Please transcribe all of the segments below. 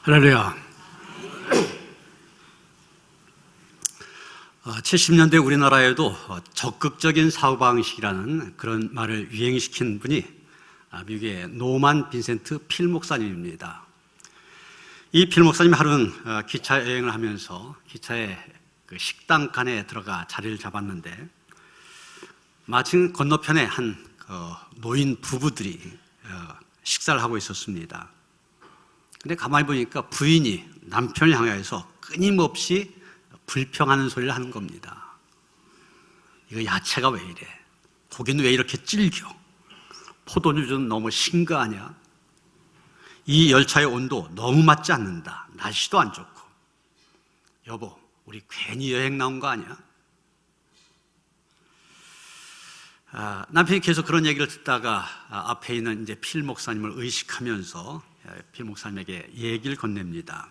할렐루야. 70년대 우리나라에도 적극적인 사고방식이라는 그런 말을 유행시킨 분이 미국의 노만 빈센트 필 목사님입니다. 이 필 목사님이 하루는 기차 여행을 하면서 기차의 그 식당 칸에 들어가 자리를 잡았는데 마침 건너편에 한 노인 부부들이 식사를 하고 있었습니다. 근데 가만히 보니까 부인이 남편을 향해서 끊임없이 불평하는 소리를 하는 겁니다. 이거 야채가 왜 이래? 고기는 왜 이렇게 질겨? 포도주는 너무 신 거 아니야? 이 열차의 온도 너무 맞지 않는다. 날씨도 안 좋고. 여보, 우리 괜히 여행 나온 거 아니야? 남편이 계속 그런 얘기를 듣다가 앞에 있는 이제 필 목사님을 의식하면서 필 목사님에게 얘기를 건넵니다.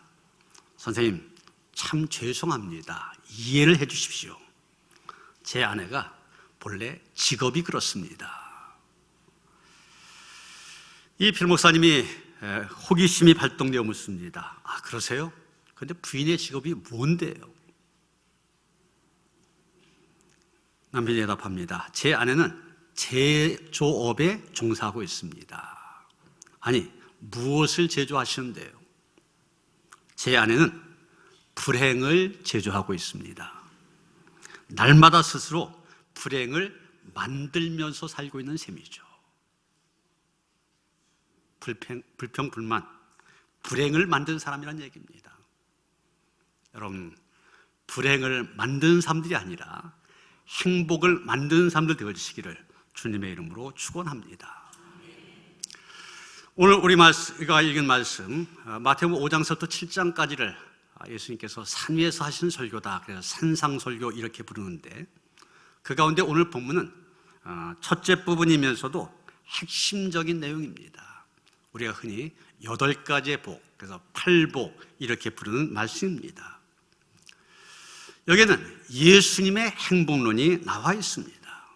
선생님, 참 죄송합니다. 이해를 해 주십시오. 제 아내가 본래 직업이 그렇습니다. 이 필 목사님이 호기심이 발동되어 묻습니다. 그러세요? 그런데 부인의 직업이 뭔데요? 남편이 대답합니다. 제 아내는 제조업에 종사하고 있습니다. 아니, 무엇을 제조하시는데요? 제 아내는 불행을 제조하고 있습니다. 날마다 스스로 불행을 만들면서 살고 있는 셈이죠. 불평, 불만, 불행을 만든 사람이란 얘기입니다. 여러분, 불행을 만든 사람들이 아니라 행복을 만드는 사람들 되어주시기를 주님의 이름으로 축원합니다. 오늘 우리가 읽은 말씀 마태복음 5장부터 7장까지를 예수님께서 산 위에서 하신 설교다. 그래서 산상설교 이렇게 부르는데 그 가운데 오늘 본문은 첫째 부분이면서도 핵심적인 내용입니다. 우리가 흔히 8가지의 복, 그래서 8복 이렇게 부르는 말씀입니다. 여기에는 예수님의 행복론이 나와 있습니다.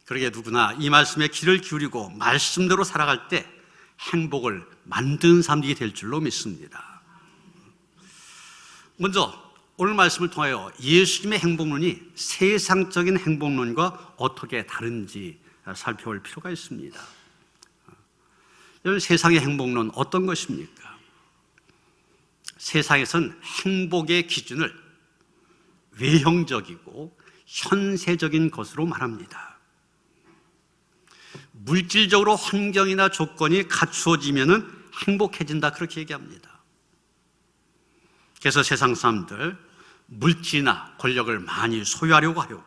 그러게 누구나 이 말씀에 귀를 기울이고 말씀대로 살아갈 때 행복을 만드는 사람들이 될 줄로 믿습니다. 먼저 오늘 말씀을 통하여 예수님의 행복론이 세상적인 행복론과 어떻게 다른지 살펴볼 필요가 있습니다. 여러분, 세상의 행복론 어떤 것입니까? 세상에선 행복의 기준을 외형적이고 현세적인 것으로 말합니다. 물질적으로 환경이나 조건이 갖추어지면 행복해진다, 그렇게 얘기합니다. 그래서 세상 사람들 물질이나 권력을 많이 소유하려고 하려고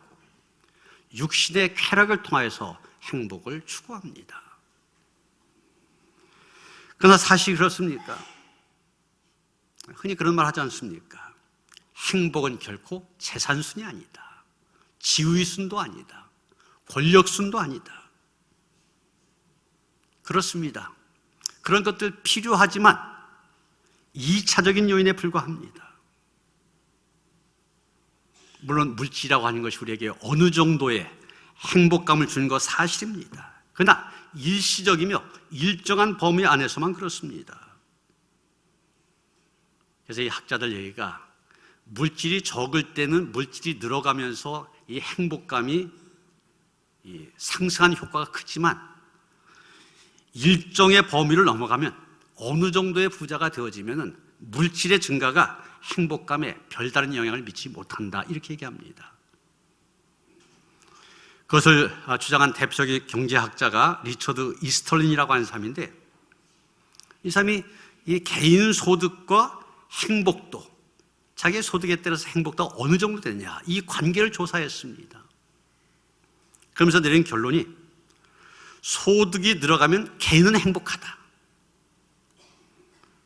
육신의 쾌락을 통해서 행복을 추구합니다. 그러나 사실이 그렇습니까? 흔히 그런 말 하지 않습니까? 행복은 결코 재산순이 아니다. 지위순도 아니다. 권력순도 아니다. 그렇습니다. 그런 것들 필요하지만 2차적인 요인에 불과합니다. 물론 물질이라고 하는 것이 우리에게 어느 정도의 행복감을 주는 것 사실입니다. 그러나 일시적이며 일정한 범위 안에서만 그렇습니다. 그래서 이 학자들 얘기가 물질이 적을 때는 물질이 늘어가면서 이 행복감이 상승하는 효과가 크지만 일정의 범위를 넘어가면 어느 정도의 부자가 되어지면 물질의 증가가 행복감에 별다른 영향을 미치지 못한다, 이렇게 얘기합니다. 그것을 주장한 대표적인 경제학자가 리처드 이스털린이라고 하는 사람인데, 이 사람이 이 개인 소득과 행복도, 자기의 소득에 따라서 행복도가 어느 정도 되느냐, 이 관계를 조사했습니다. 그러면서 내린 결론이 소득이 늘어가면 개인은 행복하다.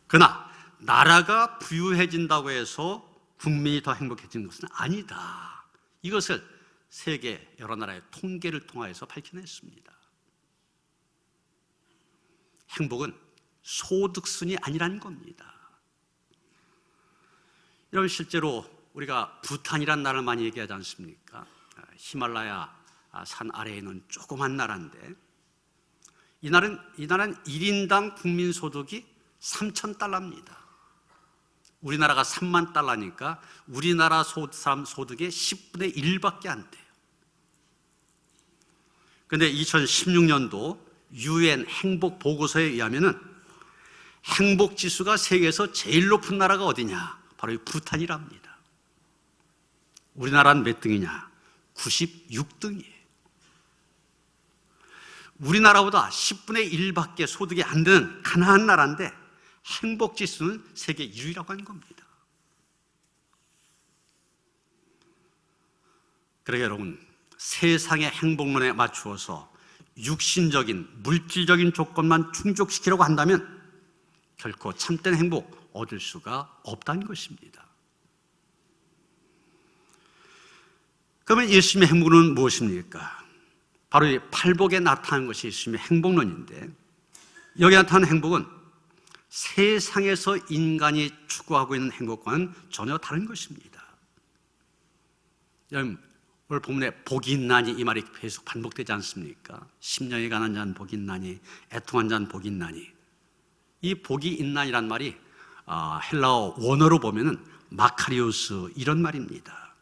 그러나 나라가 부유해진다고 해서 국민이 더 행복해지는 것은 아니다. 이것을 세계 여러 나라의 통계를 통하여서 밝혀냈습니다. 행복은 소득순이 아니라는 겁니다. 여러분, 실제로 우리가 부탄이라는 나라를 많이 얘기하지 않습니까? 히말라야 산 아래에 있는 조그만 나라인데 이 나라는 1인당 국민소득이 $3,000입니다. 우리나라가 3만 달러니까 우리나라 사람 소득의 10분의 1밖에 안 돼요. 그런데 2016년도 UN 행복 보고서에 의하면은 행복 지수가 세계에서 제일 높은 나라가 어디냐? 바로 이 부탄이랍니다. 우리나라는 몇 등이냐? 96등이에요. 우리나라보다 10분의 1밖에 소득이 안 되는 가난한 나라인데 행복 지수는 세계 1위라고 하는 겁니다. 그러게 여러분, 세상의 행복론에 맞추어서 육신적인, 물질적인 조건만 충족시키려고 한다면 결코 참된 행복 얻을 수가 없다는 것입니다. 그러면 예수님의 행복은 무엇입니까? 바로 이 팔복에 나타나는 것이 예수님의 행복론인데, 여기 나타나는 행복은 세상에서 인간이 추구하고 있는 행복과는 전혀 다른 것입니다. 여러분, 오늘 본문에 복이 있나니 이 말이 계속 반복되지 않습니까? 심령이 가난한 자는 복이 있나니, 애통한 자는 복이 있나니. 이 복이 있나니란 말이 헬라어 원어로 보면은 마카리오스 이런 말입니다.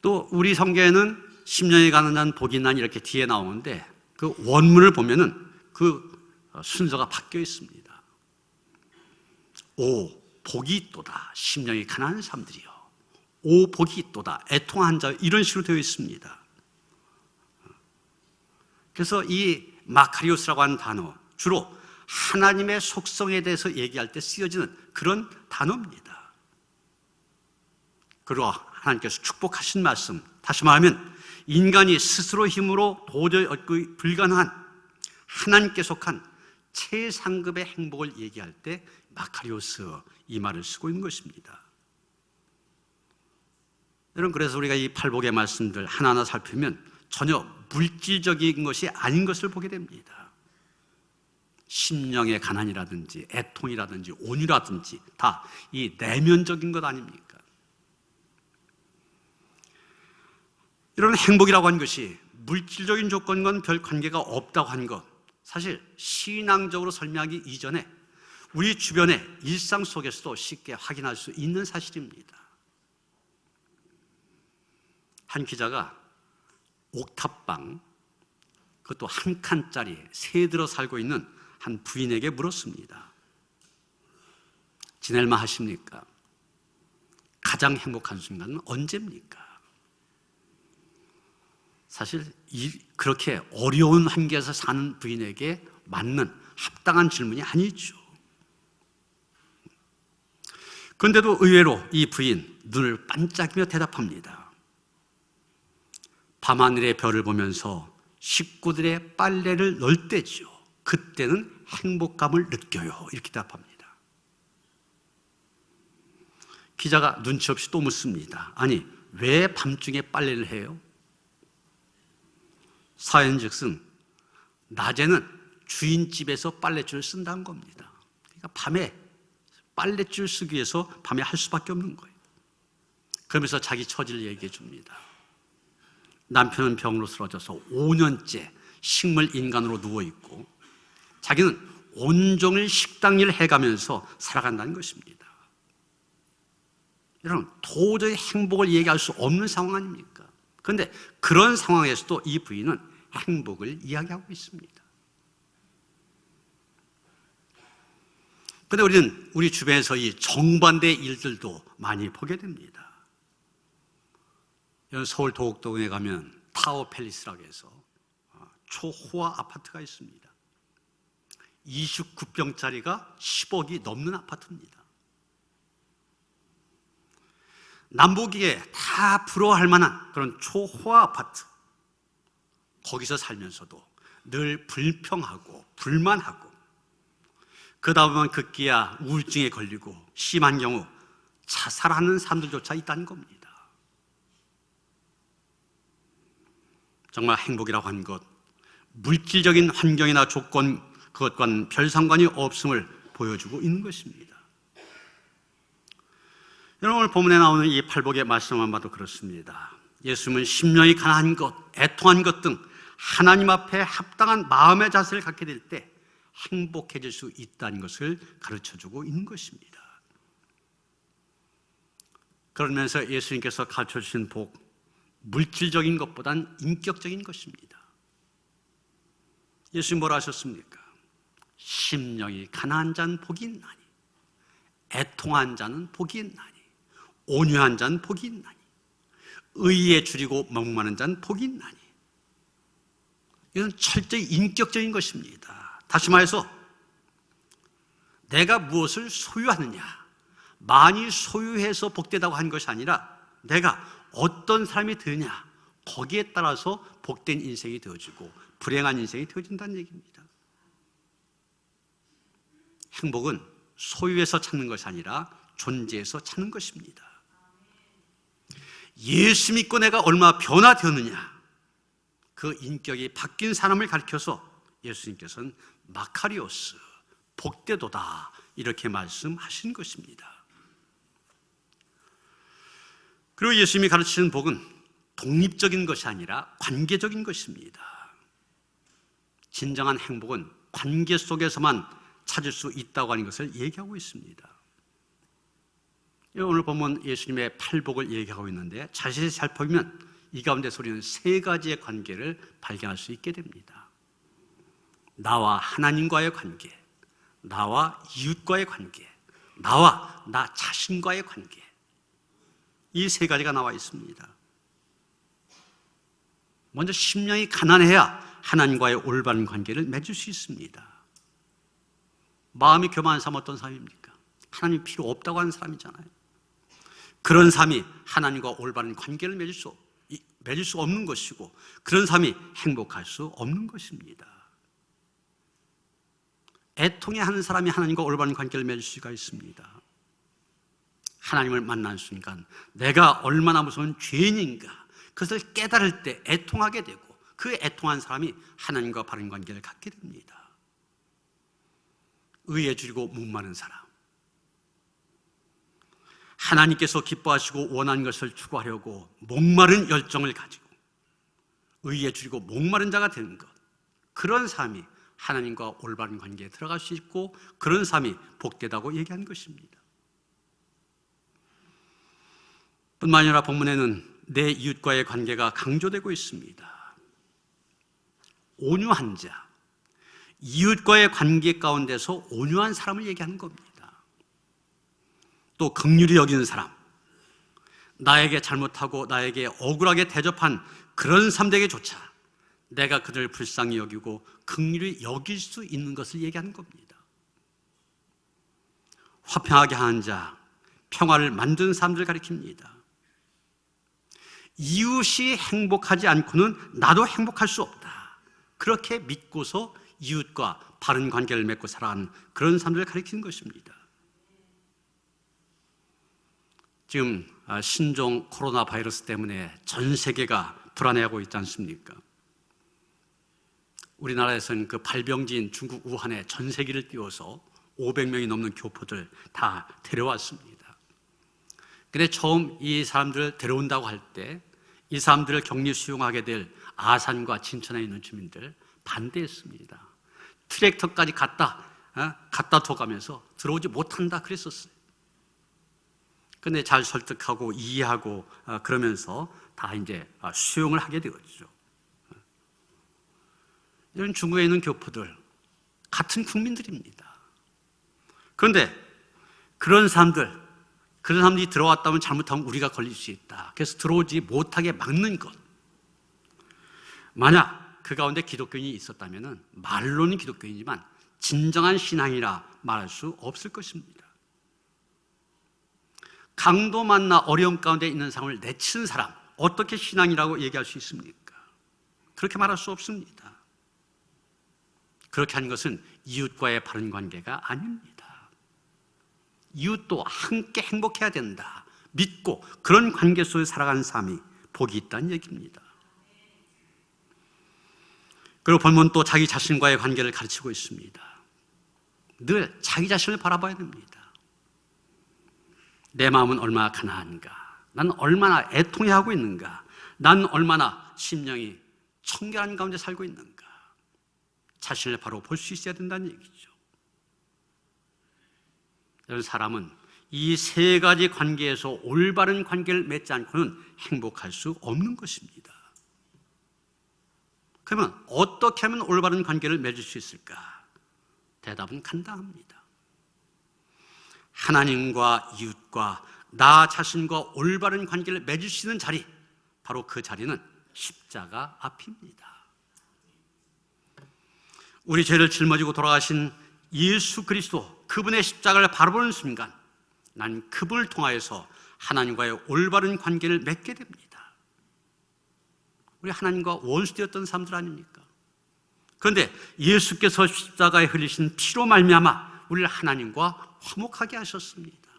또 우리 성경에는 심령이 가난한 자는 복이 있나니 이렇게 뒤에 나오는데 그 원문을 보면은 그 순서가 바뀌어 있습니다. 오 복이 있도다 심령이 가난한 사람들이요, 오 복이 있도다 애통한 자, 이런 식으로 되어 있습니다. 그래서 이 마카리오스라고 하는 단어, 주로 하나님의 속성에 대해서 얘기할 때 쓰여지는 그런 단어입니다. 그리고 하나님께서 축복하신 말씀, 다시 말하면 인간이 스스로 힘으로 도저히 얻기 불가능한 하나님께 속한 최상급의 행복을 얘기할 때 마카리오스 이 말을 쓰고 있는 것입니다. 여러분, 그래서 우리가 이 팔복의 말씀들 하나하나 살피면 전혀 물질적인 것이 아닌 것을 보게 됩니다. 심령의 가난이라든지 애통이라든지 온유라든지 다 이 내면적인 것 아닙니까? 이런 행복이라고 하는 것이 물질적인 조건과는 별 관계가 없다고 하는 것, 사실 신앙적으로 설명하기 이전에 우리 주변의 일상 속에서도 쉽게 확인할 수 있는 사실입니다. 한 기자가 옥탑방, 그것도 한 칸짜리 새 들어 살고 있는 한 부인에게 물었습니다. 지낼만 하십니까? 가장 행복한 순간은 언제입니까? 사실 그렇게 어려운 환경에서 사는 부인에게 맞는 합당한 질문이 아니죠. 그런데도 의외로 이 부인 눈을 반짝이며 대답합니다. 밤하늘의 별을 보면서 식구들의 빨래를 넣을 때죠. 그때는 행복감을 느껴요. 이렇게 대답합니다. 기자가 눈치 없이 또 묻습니다. 아니, 왜 밤중에 빨래를 해요? 사연즉슨 낮에는 주인집에서 빨랫줄을 쓴다는 겁니다. 그러니까 밤에 빨랫줄 쓰기 위해서 밤에 할 수밖에 없는 거예요. 그러면서 자기 처지를 얘기해 줍니다. 남편은 병으로 쓰러져서 5년째 식물 인간으로 누워있고 자기는 온종일 식당 일을 해가면서 살아간다는 것입니다. 여러분, 도저히 행복을 얘기할 수 없는 상황 아닙니까? 그런데 그런 상황에서도 이 부인은 행복을 이야기하고 있습니다. 그런데 우리는 우리 주변에서 이 정반대의 일들도 많이 보게 됩니다. 서울 도곡동에 가면 타워 팰리스라고 해서 초호화 아파트가 있습니다. 29평짜리가 10억이 넘는 아파트입니다. 남보기에 다 부러워할 만한 그런 초호화 아파트, 거기서 살면서도 늘 불평하고 불만하고 그러다 보면 급기야 우울증에 걸리고 심한 경우 자살하는 사람들조차 있다는 겁니다. 정말 행복이라고 하는 것, 물질적인 환경이나 조건, 그것과는 별 상관이 없음을 보여주고 있는 것입니다. 여러분, 오늘 본문에 나오는 이 팔복의 말씀만 봐도 그렇습니다. 예수님은 심령이 가난한 것, 애통한 것 등 하나님 앞에 합당한 마음의 자세를 갖게 될 때 행복해질 수 있다는 것을 가르쳐주고 있는 것입니다. 그러면서 예수님께서 가르쳐주신 복, 물질적인 것보단 인격적인 것입니다. 예수님 뭐라 하셨습니까? 심령이 가난한 자는 복이 있나니, 애통한 자는 복이 있나니, 온유한 자는 복이 있나니, 의에 줄이고 목마른 자는 복이 있나니. 이건 철저히 인격적인 것입니다. 다시 말해서 내가 무엇을 소유하느냐, 많이 소유해서 복되다고 한 것이 아니라 내가 어떤 사람이 되느냐, 거기에 따라서 복된 인생이 되어지고 불행한 인생이 되어진다는 얘기입니다. 행복은 소유에서 찾는 것이 아니라 존재에서 찾는 것입니다. 예수 믿고 내가 얼마나 변화되었느냐, 그 인격이 바뀐 사람을 가리켜서 예수님께서는 마카리오스, 복되도다, 이렇게 말씀하신 것입니다. 그리고 예수님이 가르치는 복은 독립적인 것이 아니라 관계적인 것입니다. 진정한 행복은 관계 속에서만 찾을 수 있다고 하는 것을 얘기하고 있습니다. 오늘 보면 예수님의 팔복을 얘기하고 있는데 자세히 살펴보면 이 가운데서 우리는 세 가지의 관계를 발견할 수 있게 됩니다. 나와 하나님과의 관계, 나와 이웃과의 관계, 나와 나 자신과의 관계, 이 세 가지가 나와 있습니다. 먼저 심령이 가난해야 하나님과의 올바른 관계를 맺을 수 있습니다. 마음이 교만한 사람 어떤 사람입니까? 하나님 필요 없다고 하는 사람이잖아요. 그런 사람이 하나님과 올바른 관계를 맺을 수 없는 것이고, 그런 사람이 행복할 수 없는 것입니다. 애통해하는 사람이 하나님과 올바른 관계를 맺을 수가 있습니다. 하나님을 만난 순간 내가 얼마나 무서운 죄인인가, 그것을 깨달을 때 애통하게 되고, 그 애통한 사람이 하나님과 바른 관계를 갖게 됩니다. 의에 줄이고 목마른 사람, 하나님께서 기뻐하시고 원하는 것을 추구하려고 목마른 열정을 가지고 의에 줄이고 목마른 자가 되는 것, 그런 사람이 하나님과 올바른 관계에 들어갈 수 있고, 그런 사람이 복되다고 얘기한 것입니다. 뿐만 아니라 본문에는 내 이웃과의 관계가 강조되고 있습니다. 온유한 자, 이웃과의 관계 가운데서 온유한 사람을 얘기하는 겁니다. 또 긍휼히 여기는 사람, 나에게 잘못하고 나에게 억울하게 대접한 그런 사람들에게조차 내가 그들을 불쌍히 여기고 긍휼히 여길 수 있는 것을 얘기하는 겁니다. 화평하게 하는 자, 평화를 만드는 사람들을 가리킵니다. 이웃이 행복하지 않고는 나도 행복할 수 없다, 그렇게 믿고서 이웃과 바른 관계를 맺고 살아가는 그런 사람들을 가리키는 것입니다. 지금 신종 코로나 바이러스 때문에 전 세계가 불안해하고 있지 않습니까? 우리나라에서는 그 발병지인 중국 우한에 전 세계를 띄워서 500명이 넘는 교포들 다 데려왔습니다. 근데 처음 이 사람들을 데려온다고 할 때 이 사람들을 격리 수용하게 될 아산과 진천에 있는 주민들 반대했습니다. 트랙터까지 갖다 둬가면서 들어오지 못한다 그랬었어요. 근데 잘 설득하고 이해하고 그러면서 다 이제 수용을 하게 되었죠. 이런 중국에 있는 교포들 같은 국민들입니다. 그런데 그런 사람들이 들어왔다면 잘못하면 우리가 걸릴 수 있다, 그래서 들어오지 못하게 막는 것, 만약 그 가운데 기독교인이 있었다면 말로는 기독교인이지만 진정한 신앙이라 말할 수 없을 것입니다. 강도 만나 어려움 가운데 있는 사람을 내치는 사람, 어떻게 신앙이라고 얘기할 수 있습니까? 그렇게 말할 수 없습니다. 그렇게 하는 것은 이웃과의 바른 관계가 아닙니다. 이웃도 함께 행복해야 된다 믿고 그런 관계 속에 살아가는 사람이 복이 있다는 얘기입니다. 그리고 본문 또 자기 자신과의 관계를 가르치고 있습니다. 늘 자기 자신을 바라봐야 됩니다. 내 마음은 얼마나 가난한가, 난 얼마나 애통해하고 있는가, 난 얼마나 심령이 청결한 가운데 살고 있는가, 자신을 바로 볼 수 있어야 된다는 얘기죠. 이런 사람은 이 세 가지 관계에서 올바른 관계를 맺지 않고는 행복할 수 없는 것입니다. 그러면 어떻게 하면 올바른 관계를 맺을 수 있을까? 대답은 간단합니다. 하나님과 이웃과 나 자신과 올바른 관계를 맺을 수 있는 자리, 바로 그 자리는 십자가 앞입니다. 우리 죄를 짊어지고 돌아가신 예수 그리스도, 그분의 십자가를 바라보는 순간 난 그분을 통하여서 하나님과의 올바른 관계를 맺게 됩니다. 우리 하나님과 원수되었던 사람들 아닙니까? 그런데 예수께서 십자가에 흘리신 피로 말미암아 우리를 하나님과 화목하게 하셨습니다.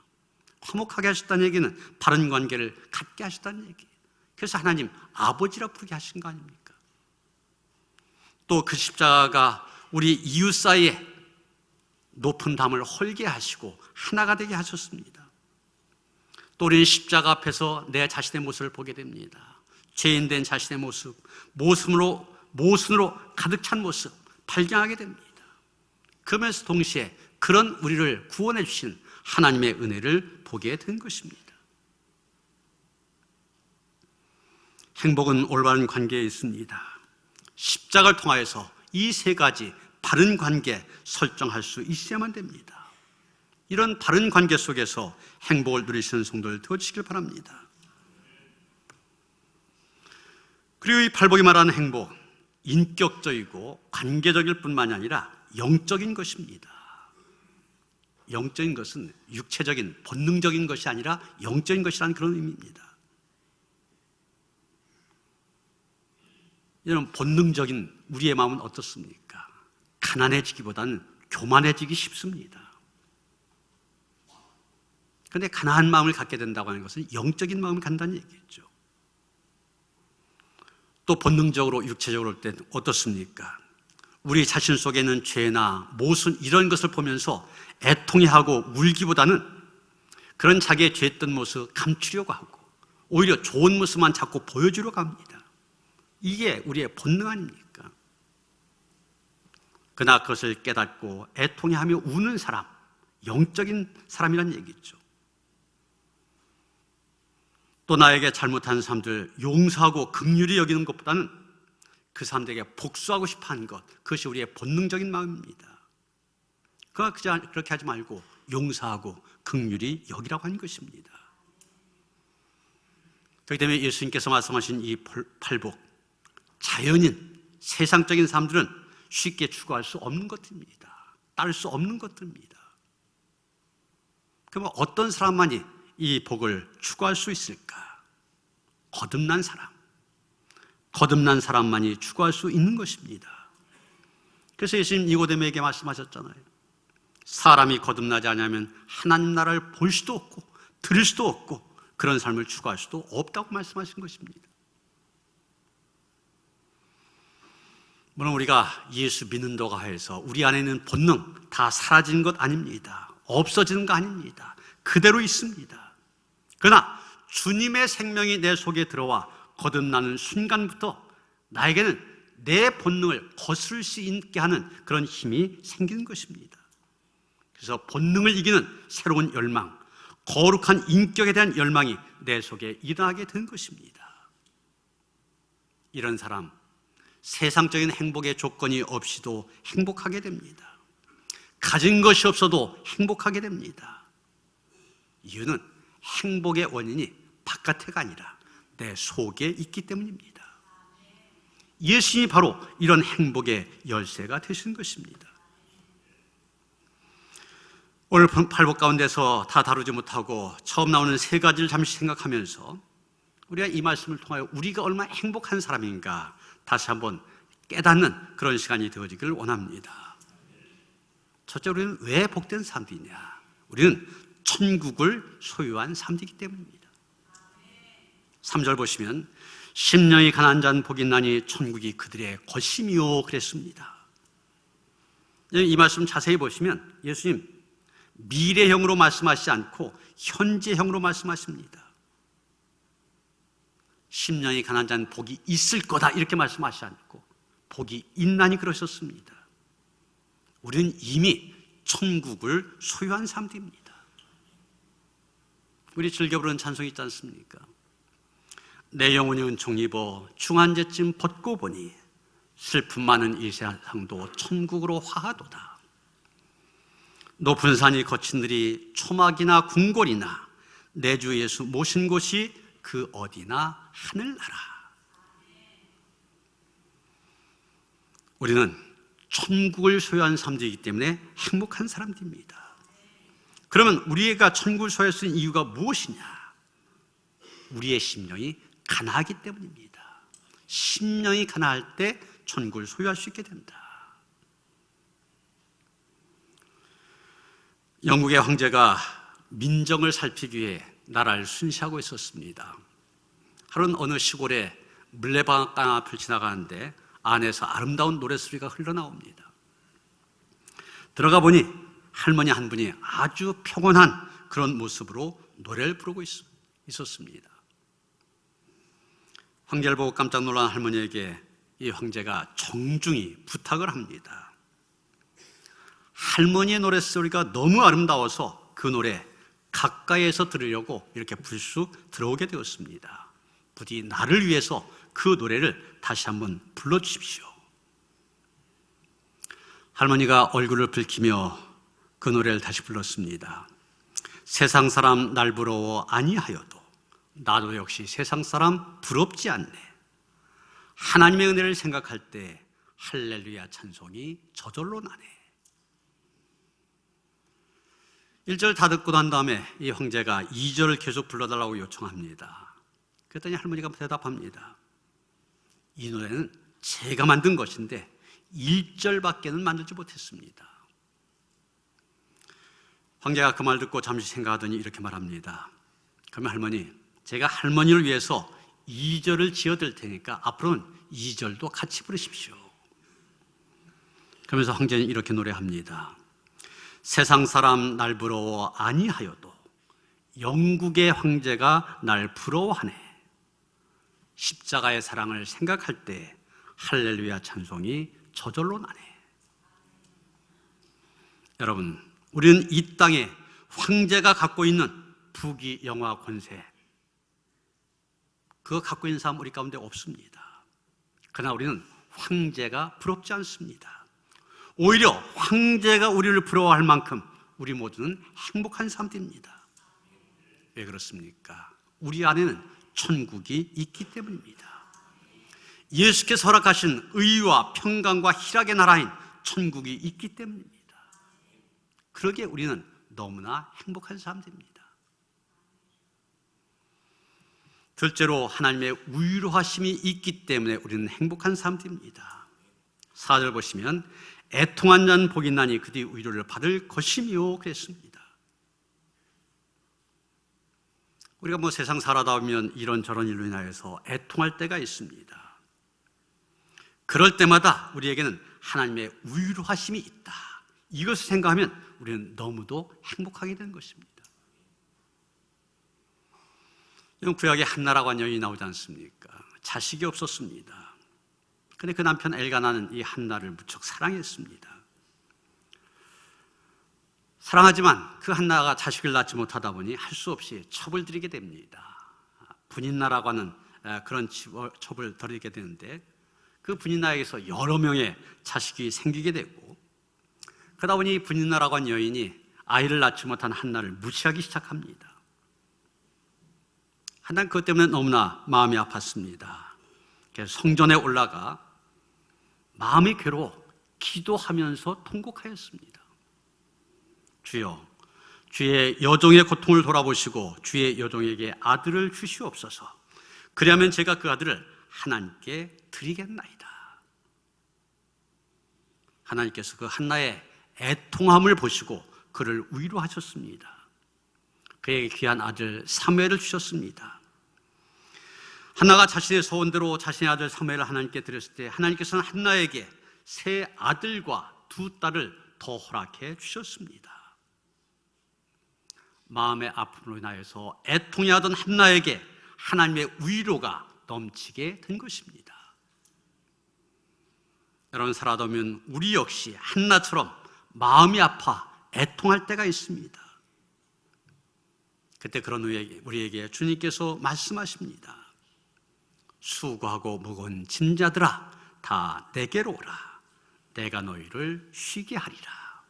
화목하게 하셨다는 얘기는 바른 관계를 갖게 하셨다는 얘기예요. 그래서 하나님 아버지라 부르게 하신 거 아닙니까? 또 그 십자가가 우리 이웃 사이에 높은 담을 헐게 하시고 하나가 되게 하셨습니다. 또 우리는 십자가 앞에서 내 자신의 모습을 보게 됩니다. 죄인된 자신의 모습, 모순으로 가득 찬 모습 발견하게 됩니다. 그러면서 동시에 그런 우리를 구원해 주신 하나님의 은혜를 보게 된 것입니다. 행복은 올바른 관계에 있습니다. 십자가를 통하여서 이 세 가지 바른 관계 설정할 수 있어야만 됩니다. 이런 바른 관계 속에서 행복을 누리시는 성도들 되어주시길 바랍니다. 그리고 이 팔복이 말하는 행복, 인격적이고 관계적일 뿐만이 아니라 영적인 것입니다. 영적인 것은 육체적인 본능적인 것이 아니라 영적인 것이라는 그런 의미입니다. 이런 본능적인 우리의 마음은 어떻습니까? 가난해지기보다는 교만해지기 쉽습니다. 그런데 가난한 마음을 갖게 된다고 하는 것은 영적인 마음을 갖는다는 얘기겠죠. 또 본능적으로 육체적으로 올 때는 어떻습니까? 우리 자신 속에 있는 죄나 모순 이런 것을 보면서 애통해하고 울기보다는 그런 자기의 죄했던 모습 감추려고 하고 오히려 좋은 모습만 자꾸 보여주려고 합니다. 이게 우리의 본능 아닙니까? 그러나 그것을 깨닫고 애통해하며 우는 사람, 영적인 사람이란 얘기죠. 또 나에게 잘못한 사람들 용서하고 긍휼히 여기는 것보다는 그 사람들에게 복수하고 싶어하는 것, 그것이 우리의 본능적인 마음입니다. 그렇게 하지 말고 용서하고 긍휼히 여기라고 하는 것입니다. 그렇기 때문에 예수님께서 말씀하신 이 팔복, 자연인, 세상적인 사람들은 쉽게 추구할 수 없는 것들입니다. 따를 수 없는 것들입니다. 그러면 어떤 사람만이 이 복을 추구할 수 있을까? 거듭난 사람만이 추구할 수 있는 것입니다. 그래서 예수님 니고데모에게 말씀하셨잖아요. 사람이 거듭나지 않으면 하나님 나라를 볼 수도 없고 들을 수도 없고 그런 삶을 추구할 수도 없다고 말씀하신 것입니다. 물론 우리가 예수 믿는다고 해서 우리 안에 있는 본능 다 사라지는 것 아닙니다. 없어지는 거 아닙니다. 그대로 있습니다. 그러나 주님의 생명이 내 속에 들어와 거듭나는 순간부터 나에게는 내 본능을 거스를 수 있게 하는 그런 힘이 생기는 것입니다. 그래서 본능을 이기는 새로운 열망, 거룩한 인격에 대한 열망이 내 속에 일어나게 된 것입니다. 이런 사람, 세상적인 행복의 조건이 없이도 행복하게 됩니다. 가진 것이 없어도 행복하게 됩니다. 이유는 행복의 원인이 바깥에가 아니라 내 속에 있기 때문입니다. 예수님이 바로 이런 행복의 열쇠가 되신 것입니다. 오늘 팔복 가운데서 다 다루지 못하고 처음 나오는 세 가지를 잠시 생각하면서 우리가 이 말씀을 통하여 우리가 얼마나 행복한 사람인가 다시 한번 깨닫는 그런 시간이 되어지기를 원합니다. 첫째, 우리는 왜 복된 사람들이냐? 우리는 천국을 소유한 사람들이기 때문입니다. 3절 보시면 심령이 가난한 자는 복이 있나니 천국이 그들의 것임이요 그랬습니다. 이 말씀 자세히 보시면 예수님 미래형으로 말씀하시지 않고 현재형으로 말씀하십니다. 심령이 가난한 자는 복이 있을 거다 이렇게 말씀하시지 않고 복이 있나니 그러셨습니다. 우리는 이미 천국을 소유한 사람들입니다. 우리 즐겨 부르는 찬송이 있지 않습니까? 내 영혼이 은총 입어 중한제쯤 벗고 보니 슬픔 많은 이 세상도 천국으로 화하도다. 높은 산이 거친들이 초막이나 궁궐이나 내 주 예수 모신 곳이 그 어디나 하늘나라. 우리는 천국을 소유한 사람들이기 때문에 행복한 사람들입니다. 그러면 우리가 천국을 소유할 수 있는 이유가 무엇이냐? 우리의 심령이 가난하기 때문입니다. 심령이 가난할 때 천국을 소유할 수 있게 된다. 영국의 황제가 민정을 살피기 위해 나라를 순시하고 있었습니다. 하루는 어느 시골에 물레방앗간 앞을 지나가는데 안에서 아름다운 노랫소리가 흘러나옵니다. 들어가 보니 할머니 한 분이 아주 평온한 그런 모습으로 노래를 부르고 있었습니다. 황제를 보고 깜짝 놀란 할머니에게 이 황제가 정중히 부탁을 합니다. 할머니의 노랫소리가 너무 아름다워서 그 노래 가까이에서 들으려고 이렇게 불쑥 들어오게 되었습니다. 부디 나를 위해서 그 노래를 다시 한번 불러주십시오. 할머니가 얼굴을 붉히며 그 노래를 다시 불렀습니다. 세상 사람 날 부러워 아니하여도 나도 역시 세상 사람 부럽지 않네. 하나님의 은혜를 생각할 때 할렐루야 찬송이 저절로 나네. 1절 다 듣고 난 다음에 이 황제가 2절을 계속 불러달라고 요청합니다. 그랬더니 할머니가 대답합니다. 이 노래는 제가 만든 것인데 1절밖에는 만들지 못했습니다. 황제가 그 말 듣고 잠시 생각하더니 이렇게 말합니다. 그러면 할머니, 제가 할머니를 위해서 2절을 지어드릴 테니까 앞으로는 2절도 같이 부르십시오. 그러면서 황제는 이렇게 노래합니다. 세상 사람 날 부러워 아니하여도 영국의 황제가 날 부러워하네. 십자가의 사랑을 생각할 때 할렐루야 찬송이 저절로 나네. 여러분, 우리는 이 땅에 황제가 갖고 있는 부귀, 영화, 권세, 그거 갖고 있는 사람 우리 가운데 없습니다. 그러나 우리는 황제가 부럽지 않습니다. 오히려 황제가 우리를 부러워할 만큼 우리 모두는 행복한 사람들입니다. 왜 그렇습니까? 우리 안에는 천국이 있기 때문입니다. 예수께서 허락하신 의와 평강과 희락의 나라인 천국이 있기 때문입니다. 그러기에 우리는 너무나 행복한 사람들입니다. 둘째로 하나님의 위로하심이 있기 때문에 우리는 행복한 사람들입니다. 4절 보시면 애통한 자는 복이 나니 그들이 위로를 받을 것이며 그랬습니다. 우리가 세상 살아다 보면 이런저런 일로 인하여서 애통할 때가 있습니다. 그럴 때마다 우리에게는 하나님의 위로하심이 있다. 이것을 생각하면 우리는 너무도 행복하게 되는 것입니다. 구약에 한나라고 하는 여인이 나오지 않습니까? 자식이 없었습니다. 그런데 그 남편 엘가나는 이 한나를 무척 사랑했습니다. 사랑하지만 그 한나가 자식을 낳지 못하다 보니 할 수 없이 첩을 들이게 됩니다. 분인나라고 하는 그런 첩을 들이게 되는데 그 분인나에게서 여러 명의 자식이 생기게 되고 그러다 보니 분인나라고 하는 여인이 아이를 낳지 못한 한나를 무시하기 시작합니다. 한나는 그것 때문에 너무나 마음이 아팠습니다. 그래서 성전에 올라가 마음이 괴로워 기도하면서 통곡하였습니다. 주여, 주의 여종의 고통을 돌아보시고 주의 여종에게 아들을 주시옵소서. 그리하면 제가 그 아들을 하나님께 드리겠나이다. 하나님께서 그 한나의 애통함을 보시고 그를 위로하셨습니다. 그에게 귀한 아들 사무엘을 주셨습니다. 한나가 자신의 소원대로 자신의 아들 사무엘을 하나님께 드렸을 때 하나님께서는 한나에게 세 아들과 두 딸을 더 허락해 주셨습니다. 마음의 아픔으로 인하여서 애통해하던 한나에게 하나님의 위로가 넘치게 된 것입니다. 여러분, 살아가면 우리 역시 한나처럼 마음이 아파 애통할 때가 있습니다. 그때 그런 우리에게 주님께서 말씀하십니다. 수고하고 무거운 짐자들아 다 내게로 오라. 내가 너희를 쉬게 하리라.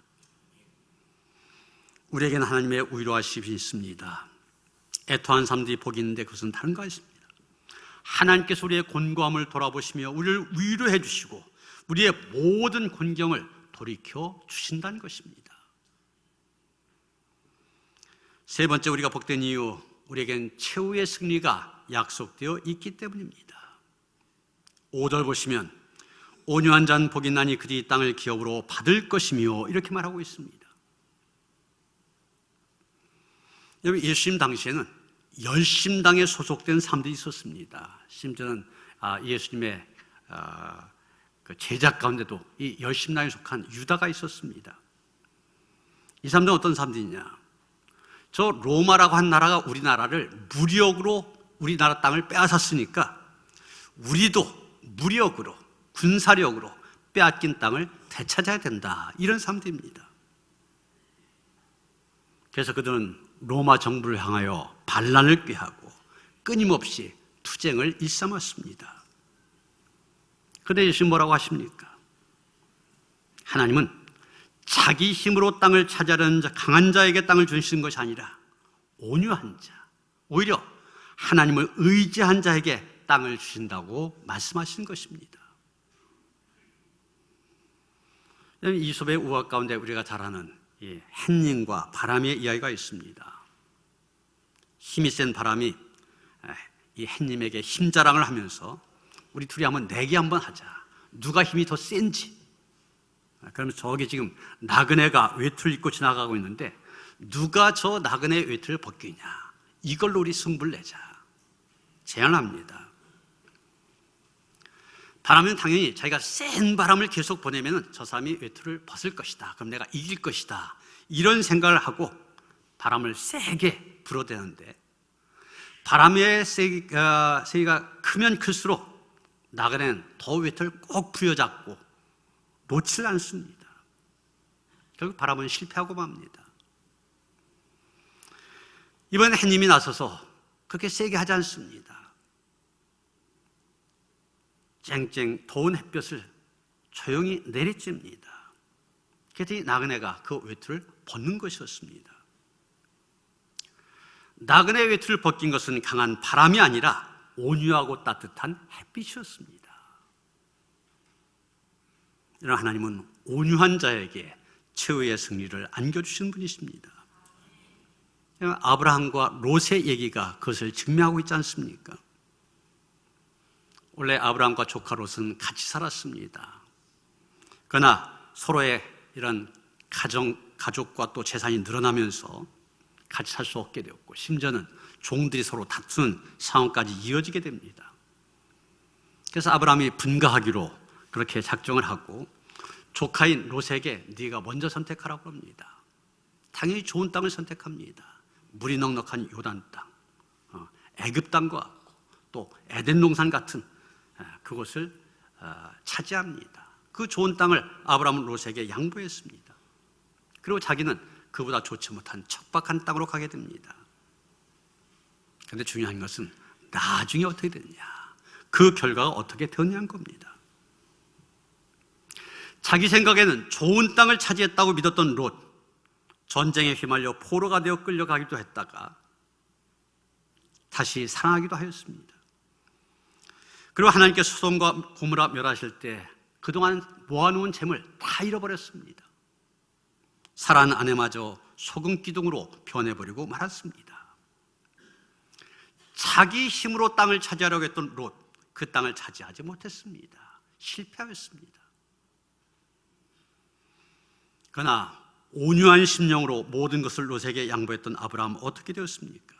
우리에게는 하나님의 위로하심이 있습니다. 애통한 사람들이 복이 있는데 그것은 다른 거 아닙니다. 하나님께서 우리의 곤고함을 돌아보시며 우리를 위로해 주시고 우리의 모든 곤경을 돌이켜 주신다는 것입니다. 세 번째, 우리가 복된 이유, 우리에겐 최후의 승리가 약속되어 있기 때문입니다. 5절 보시면 온유한 자는 복이 나니 그들이 땅을 기업으로 받을 것이며 이렇게 말하고 있습니다. 여러분, 예수님 당시에는 열심당에 소속된 사람들이 있었습니다. 심지어는 예수님의 그 제자 가운데도 이 열심당에 속한 유다가 있었습니다. 이 사람들은 어떤 사람들이냐? 저 로마라고 한 나라가 우리나라를 무력으로 우리나라 땅을 빼앗았으니까 우리도 무력으로 군사력으로 빼앗긴 땅을 되찾아야 된다, 이런 사람들입니다. 그래서 그들은 로마 정부를 향하여 반란을 꾀하고 끊임없이 투쟁을 일삼았습니다. 그런데 예수님 뭐라고 하십니까? 하나님은 자기 힘으로 땅을 차지하려는 강한 자에게 땅을 주시는 것이 아니라 온유한 자, 오히려 하나님을 의지한 자에게 땅을 주신다고 말씀하시는 것입니다. 이솝의 우화 가운데 우리가 잘 아는 이 햇님과 바람의 이야기가 있습니다. 힘이 센 바람이 이 햇님에게 힘자랑을 하면서 우리 둘이 한번 내기 한번 하자. 누가 힘이 더 센지. 그러면 저기 지금 나그네가 외투를 입고 지나가고 있는데 누가 저 나그네 외투를 벗기냐, 이걸로 우리 승부를 내자 제안합니다. 바람은 당연히 자기가 센 바람을 계속 보내면 저 사람이 외투를 벗을 것이다, 그럼 내가 이길 것이다, 이런 생각을 하고 바람을 세게 불어대는데 바람의 세기가 크면 클수록 나그네는 더 외투를 꼭 부여잡고 놓지 않습니다. 결국 바람은 실패하고 맙니다. 이번에 햇님이 나서서 그렇게 세게 하지 않습니다. 쨍쨍 더운 햇볕을 조용히 내리쬐입니다. 그랬더니 나그네가 그 외투를 벗는 것이었습니다. 나그네 외투를 벗긴 것은 강한 바람이 아니라 온유하고 따뜻한 햇빛이었습니다. 이런 하나님은 온유한 자에게 최후의 승리를 안겨주신 분이십니다. 아브라함과 롯의 얘기가 그것을 증명하고 있지 않습니까? 원래 아브라함과 조카 롯은 같이 살았습니다. 그러나 서로의 이런 가족과 또 재산이 늘어나면서 같이 살 수 없게 되었고, 심지어는 종들이 서로 다투는 상황까지 이어지게 됩니다. 그래서 아브라함이 분가하기로 그렇게 작정을 하고 조카인 롯에게 네가 먼저 선택하라고 합니다. 당연히 좋은 땅을 선택합니다. 물이 넉넉한 요단 땅, 애굽 땅과 같고 또 에덴 동산 같은 그곳을 차지합니다. 그 좋은 땅을 아브라함은 롯에게 양보했습니다. 그리고 자기는 그보다 좋지 못한 척박한 땅으로 가게 됩니다. 그런데 중요한 것은 나중에 어떻게 됐냐, 그 결과가 어떻게 되었냐는 겁니다. 자기 생각에는 좋은 땅을 차지했다고 믿었던 롯, 전쟁에 휘말려 포로가 되어 끌려가기도 했다가 다시 살아나기도 하였습니다. 그리고 하나님께서 소돔과 고모라 멸하실 때 그동안 모아놓은 재물 다 잃어버렸습니다. 사랑하는 아내마저 소금 기둥으로 변해버리고 말았습니다. 자기 힘으로 땅을 차지하려고 했던 롯, 그 땅을 차지하지 못했습니다. 실패하였습니다. 그러나 온유한 심령으로 모든 것을 롯에게 양보했던 아브라함은 어떻게 되었습니까?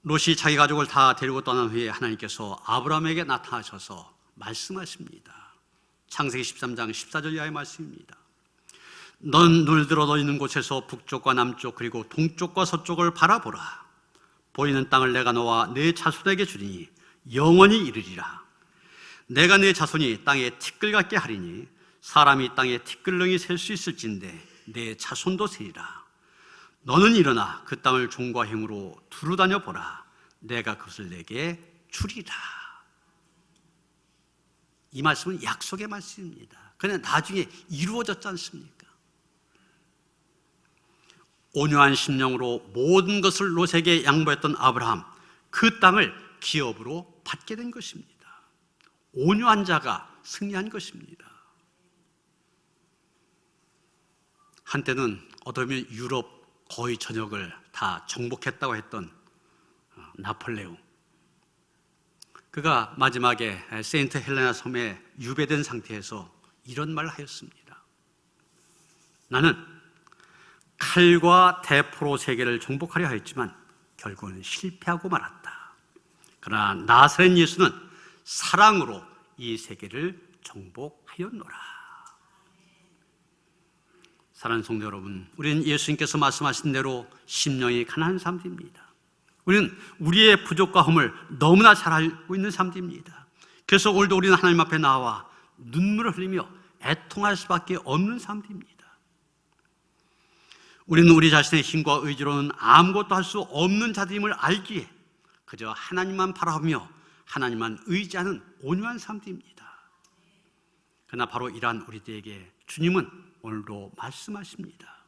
롯이 자기 가족을 다 데리고 떠난 후에 하나님께서 아브라함에게 나타나셔서 말씀하십니다. 창세기 13장 14절 이하의 말씀입니다. 넌 눈을 들어 너 있는 곳에서 북쪽과 남쪽 그리고 동쪽과 서쪽을 바라보라. 보이는 땅을 내가 너와 내 자손에게 주리니 영원히 이르리라. 내가 내 자손이 땅에 티끌 같게 하리니 사람이 땅에 티끌렁이 셀 수 있을진데 내 자손도 세리라. 너는 일어나 그 땅을 종과 힘으로 두루다녀 보라. 내가 그것을 내게 주리라. 이 말씀은 약속의 말씀입니다. 그런데 나중에 이루어졌지 않습니까? 온유한 심령으로 모든 것을 롯에게 양보했던 아브라함, 그 땅을 기업으로 받게 된 것입니다. 온유한 자가 승리한 것입니다. 한때는 어쩌면 유럽 거의 전역을 다 정복했다고 했던 나폴레옹, 그가 마지막에 세인트 헬레나 섬에 유배된 상태에서 이런 말을 하였습니다. 나는 칼과 대포로 세계를 정복하려 하였지만 결국은 실패하고 말았다. 그러나 나사렛 예수는 사랑으로 이 세계를 정복하였노라. 사랑하는 성도 여러분, 우리는 예수님께서 말씀하신 대로 심령이 가난한 사람들입니다. 우리는 우리의 부족과 흠을 너무나 잘 알고 있는 사람들입니다. 그래서 오늘도 우리는 하나님 앞에 나와 눈물을 흘리며 애통할 수밖에 없는 사람들입니다. 우리는 우리 자신의 힘과 의지로는 아무것도 할 수 없는 자들임을 알기에 그저 하나님만 바라보며 하나님만 의지하는 온유한 사람들입니다. 그러나 바로 이러한 우리들에게 주님은 오늘도 말씀하십니다.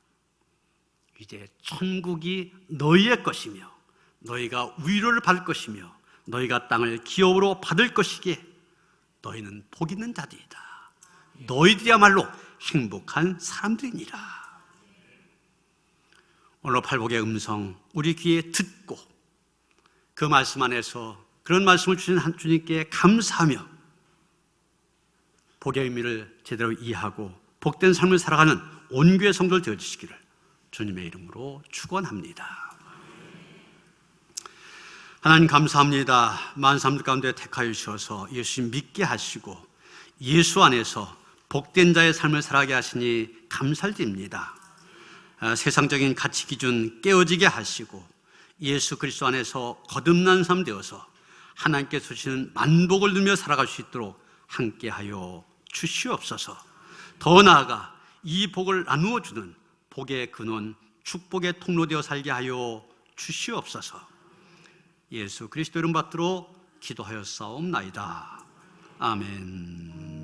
이제 천국이 너희의 것이며 너희가 위로를 받을 것이며 너희가 땅을 기업으로 받을 것이기에 너희는 복 있는 자들이다. 너희들이야말로 행복한 사람들이니라. 오늘 팔복의 음성 우리 귀에 듣고 그 말씀 안에서 그런 말씀을 주신 한 주님께 감사하며 복의 의미를 제대로 이해하고 복된 삶을 살아가는 온교의 성도들 되어주시기를 주님의 이름으로 축원합니다. 하나님 감사합니다. 많은 사람들 가운데 택하여 주셔서 예수 믿게 하시고 예수 안에서 복된 자의 삶을 살아가게 하시니 감사드립니다. 세상적인 가치 기준 깨어지게 하시고 예수 그리스도 안에서 거듭난 삶 되어서 하나님께서 주시는 만복을 누리며 살아갈 수 있도록 함께하여 주시옵소서. 더 나아가 이 복을 나누어 주는 복의 근원, 축복의 통로 되어 살게 하여 주시옵소서. 예수 그리스도 이름 받들어 기도하였사옵나이다. 아멘.